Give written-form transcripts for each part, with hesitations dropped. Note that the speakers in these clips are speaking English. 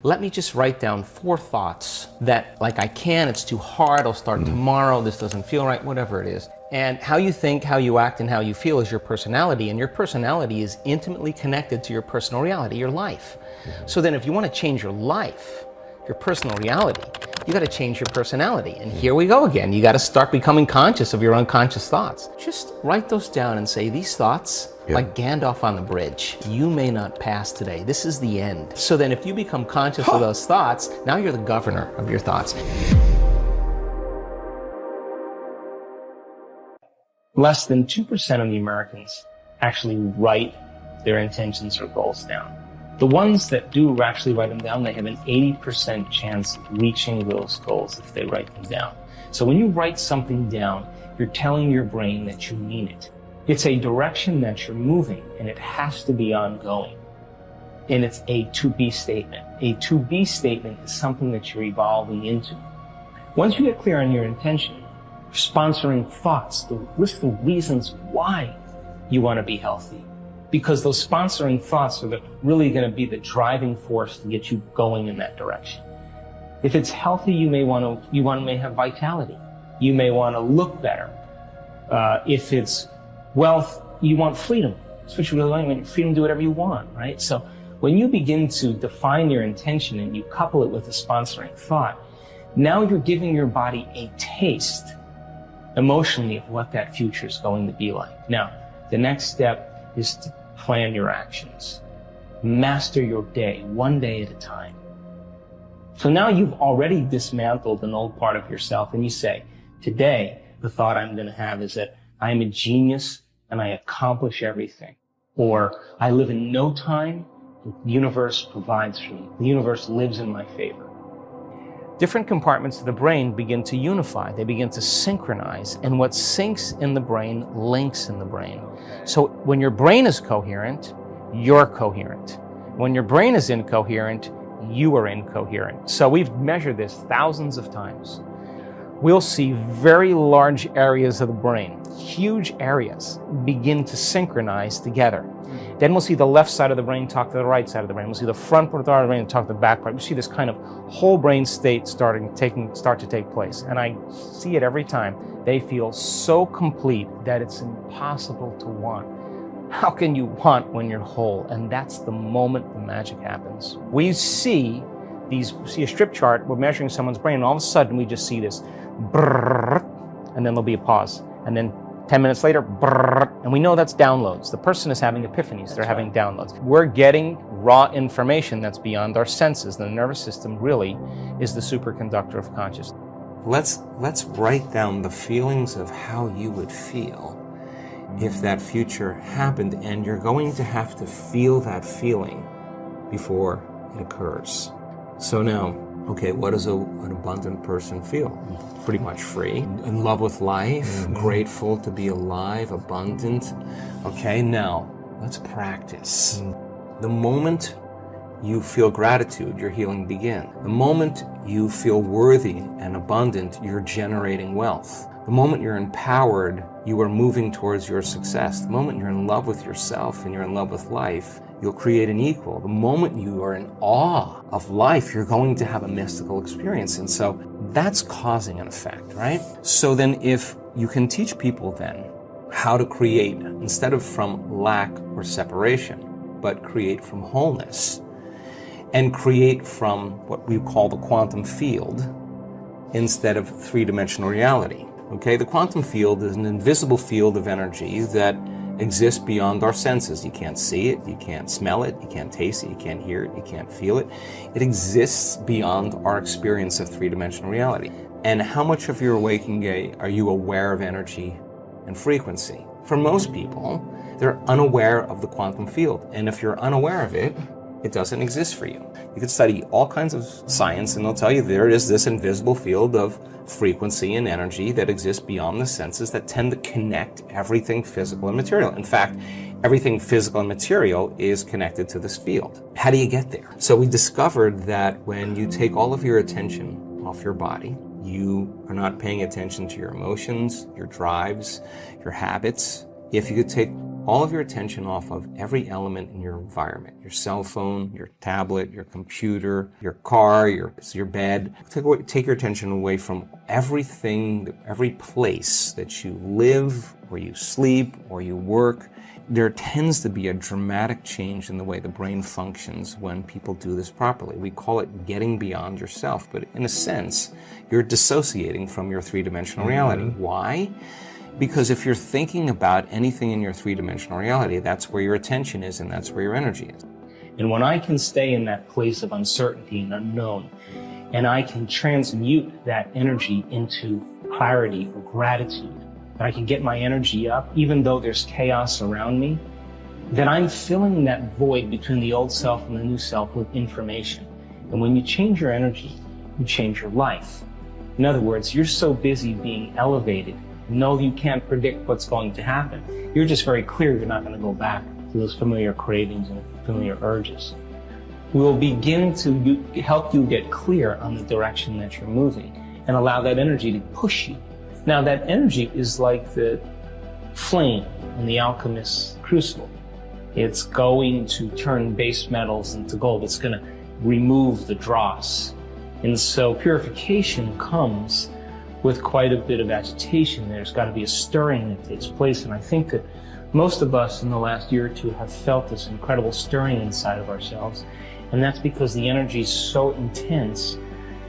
Let me just write down 4 thoughts that, like, it's too hard, I'll start tomorrow, this doesn't feel right, whatever it is. And how you think, how you act, and how you feel is your personality, and your personality is intimately connected to your personal reality, your life. So then if you want to change your life, your personal reality, you got to change your personality. And here we go again. You got to start becoming conscious of your unconscious thoughts. Just write those down and say, these thoughts, like Gandalf on the bridge, you may not pass today. This is the end. So then if you become conscious of those thoughts, now you're the governor of your thoughts. Less than 2% of the Americans actually write their intentions or goals down. The ones that do actually write them down, they have an 80% chance of reaching those goals if they write them down. So when you write something down, you're telling your brain that you mean it. It's a direction that you're moving, and it has to be ongoing. And it's a to-be statement. A to-be statement is something that you're evolving into. Once you get clear on your intention, sponsoring thoughts, list the reasons why you want to be healthy. Because those sponsoring thoughts are really going to be the driving force to get you going in that direction. If it's healthy, you may have vitality. You may want to look better. If it's wealth, you want freedom. That's what you really want. Freedom to do whatever you want, right? So when you begin to define your intention and you couple it with a sponsoring thought, now you're giving your body a taste emotionally of what that future is going to be like. Now, the next step is to plan your actions. Master your day, one day at a time. So now you've already dismantled an old part of yourself, and you say, today, the thought I'm going to have is that I am a genius and I accomplish everything. Or I live in no time, the universe provides for me. The universe lives in my favor. Different compartments of the brain begin to unify. They begin to synchronize. And what syncs in the brain links in the brain. So when your brain is coherent, you're coherent. When your brain is incoherent, you are incoherent. So we've measured this thousands of times. We'll see very large areas of the brain, huge areas, begin to synchronize together. Then we'll see the left side of the brain talk to the right side of the brain. We'll see the front part of the brain talk to the back part. We'll see this kind of whole brain state start to take place. And I see it every time. They feel so complete that it's impossible to want. How can you want when you're whole? And that's the moment the magic happens. We see a strip chart, we're measuring someone's brain, and all of a sudden we just see this brrrr, and then there'll be a pause. And then 10 minutes later, brrr, and we know that's downloads. The person is having epiphanies, they're having downloads. We're getting raw information that's beyond our senses. The nervous system really is the superconductor of consciousness. Let's write down the feelings of how you would feel if that future happened, and you're going to have to feel that feeling before it occurs. So now, okay, what does an abundant person feel? Pretty much free, in love with life, grateful to be alive, abundant. Okay, now let's practice. The moment you feel gratitude, your healing begins. The moment you feel worthy and abundant, you're generating wealth. The moment you're empowered, you are moving towards your success. The moment you're in love with yourself and you're in love with life, you'll create an equal. The moment you are in awe of life, you're going to have a mystical experience. And so that's causing an effect, right? So then if you can teach people then how to create, instead of from lack or separation, but create from wholeness, and create from what we call the quantum field instead of three-dimensional reality. Okay, the quantum field is an invisible field of energy that exists beyond our senses. You can't see it, you can't smell it, you can't taste it, you can't hear it, you can't feel it. It exists beyond our experience of three-dimensional reality. And how much of your waking day are you aware of energy and frequency? For most people, they're unaware of the quantum field. And if you're unaware of it, it doesn't exist for you. You could study all kinds of science and they'll tell you there is this invisible field of frequency and energy that exists beyond the senses that tend to connect everything physical and material. In fact, everything physical and material is connected to this field. How do you get there? So we discovered that when you take all of your attention off your body, you are not paying attention to your emotions, your drives, your habits. If you could take all of your attention off of every element in your environment, your cell phone, your tablet, your computer, your car, your bed. Take your attention away from everything, every place that you live, or you sleep, or you work. There tends to be a dramatic change in the way the brain functions when people do this properly. We call it getting beyond yourself, but in a sense, you're dissociating from your three-dimensional reality. Why? Because if you're thinking about anything in your three-dimensional reality, that's where your attention is and that's where your energy is. And when I can stay in that place of uncertainty and unknown, and I can transmute that energy into clarity or gratitude, and I can get my energy up even though there's chaos around me, then I'm filling that void between the old self and the new self with information. And when you change your energy, you change your life. In other words, you're so busy being elevated, no, you can't predict what's going to happen. You're just very clear you're not going to go back to those familiar cravings and familiar urges. We'll begin to help you get clear on the direction that you're moving and allow that energy to push you. Now, that energy is like the flame in the alchemist's crucible. It's going to turn base metals into gold. It's going to remove the dross. And so purification comes with quite a bit of agitation. There's got to be a stirring that takes place. And I think that most of us in the last year or two have felt this incredible stirring inside of ourselves. And that's because the energy is so intense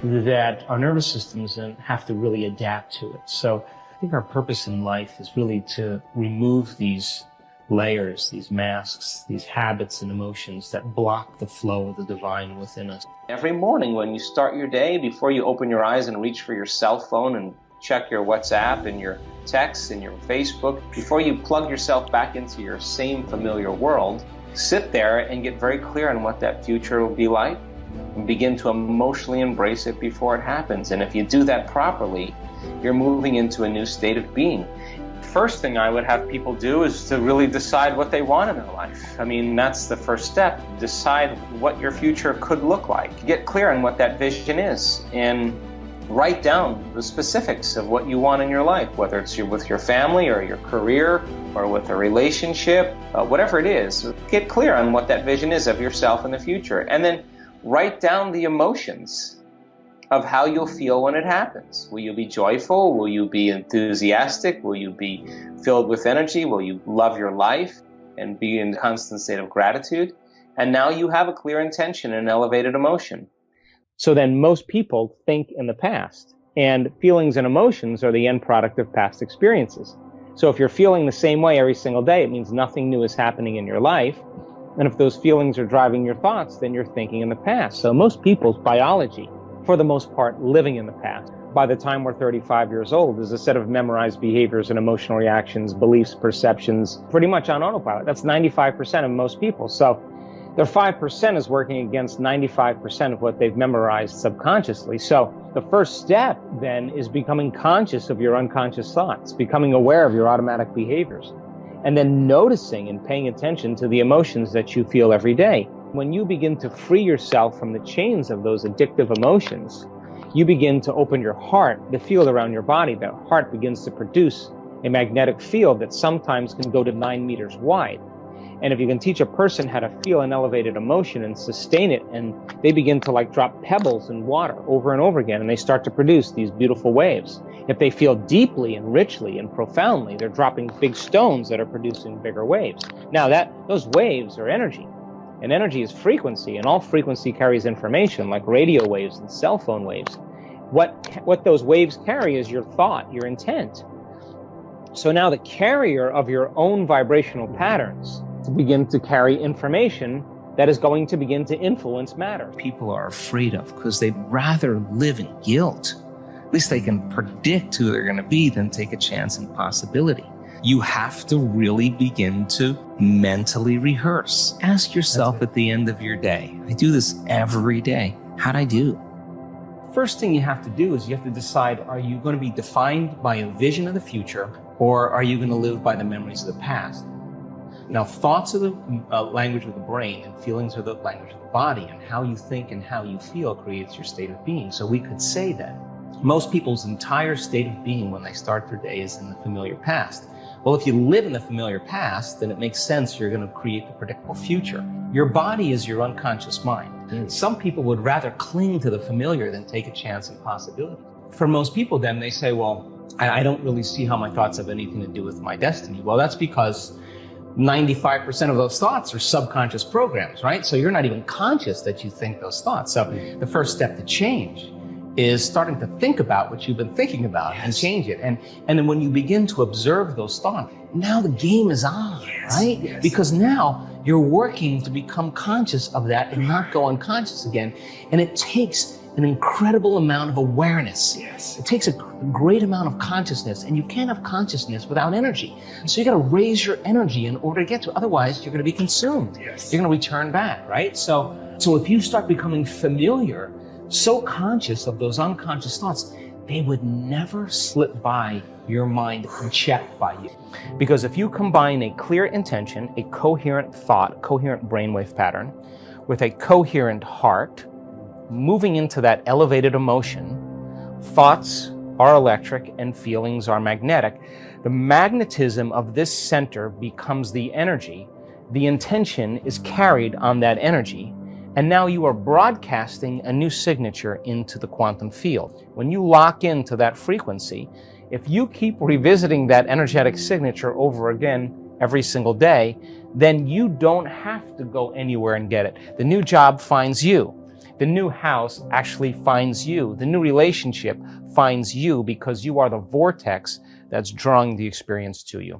that our nervous systems have to really adapt to it. So I think our purpose in life is really to remove these layers, these masks, these habits and emotions that block the flow of the divine within us. Every morning when you start your day, before you open your eyes and reach for your cell phone and check your WhatsApp and your texts and your Facebook, before you plug yourself back into your same familiar world, sit there and get very clear on what that future will be like and begin to emotionally embrace it before it happens. And if you do that properly, you're moving into a new state of being. First thing I would have people do is to really decide what they want in their life. I mean, that's the first step. Decide what your future could look like. Get clear on what that vision is and write down the specifics of what you want in your life, whether it's with your family or your career or with a relationship, whatever it is. Get clear on what that vision is of yourself in the future. And then write down the emotions of how you'll feel when it happens. Will you be joyful? Will you be enthusiastic? Will you be filled with energy? Will you love your life and be in a constant state of gratitude? And now you have a clear intention and elevated emotion. So then most people think in the past, and feelings and emotions are the end product of past experiences. So if you're feeling the same way every single day, it means nothing new is happening in your life. And if those feelings are driving your thoughts, then you're thinking in the past. So most people's biology, for the most part, living in the past. By the time we're 35 years old, is a set of memorized behaviors and emotional reactions, beliefs, perceptions, pretty much on autopilot. That's 95% of most people. So their 5% is working against 95% of what they've memorized subconsciously. So the first step then is becoming conscious of your unconscious thoughts, becoming aware of your automatic behaviors, and then noticing and paying attention to the emotions that you feel every day. When you begin to free yourself from the chains of those addictive emotions, you begin to open your heart, the field around your body. The heart begins to produce a magnetic field that sometimes can go to 9 meters wide. And if you can teach a person how to feel an elevated emotion and sustain it, and they begin to like drop pebbles in water over and over again, and they start to produce these beautiful waves. If they feel deeply and richly and profoundly, they're dropping big stones that are producing bigger waves. Now those waves are energy. And energy is frequency, and all frequency carries information like radio waves and cell phone waves. What those waves carry is your thought, your intent. So now the carrier of your own vibrational patterns to begin to carry information that is going to begin to influence matter. People are afraid of because they'd rather live in guilt. At least they can predict who they're going to be than take a chance in possibility. You have to really begin to mentally rehearse. Ask yourself at the end of your day, I do this every day, how'd I do? First thing you have to do is you have to decide, are you going to be defined by a vision of the future, or are you going to live by the memories of the past? Now, thoughts are the language of the brain, and feelings are the language of the body, and how you think and how you feel creates your state of being. So we could say that most people's entire state of being when they start their day is in the familiar past. Well, if you live in the familiar past, then it makes sense you're going to create the predictable future. Your body is your unconscious mind. Some people would rather cling to the familiar than take a chance on possibility. For most people, then, they say, well, I don't really see how my thoughts have anything to do with my destiny. Well, that's because 95% of those thoughts are subconscious programs, right? So you're not even conscious that you think those thoughts. So the first step to change is starting to think about what you've been thinking about and change it. And then when you begin to observe those thoughts, now the game is on, right? Because now you're working to become conscious of that and not go unconscious again. And it takes an incredible amount of awareness. It takes a great amount of consciousness, and you can't have consciousness without energy. So you got to raise your energy in order to get to it. Otherwise, you're going to be consumed. You're going to return back, right? So if you start becoming familiar, so conscious of those unconscious thoughts, they would never slip by your mind unchecked by you. Because if you combine a clear intention, a coherent thought, coherent brainwave pattern, with a coherent heart, moving into that elevated emotion, thoughts are electric and feelings are magnetic. The magnetism of this center becomes the energy. The intention is carried on that energy. And now you are broadcasting a new signature into the quantum field. When you lock into that frequency, if you keep revisiting that energetic signature over again every single day, then you don't have to go anywhere and get it. The new job finds you. The new house actually finds you. The new relationship finds you because you are the vortex that's drawing the experience to you.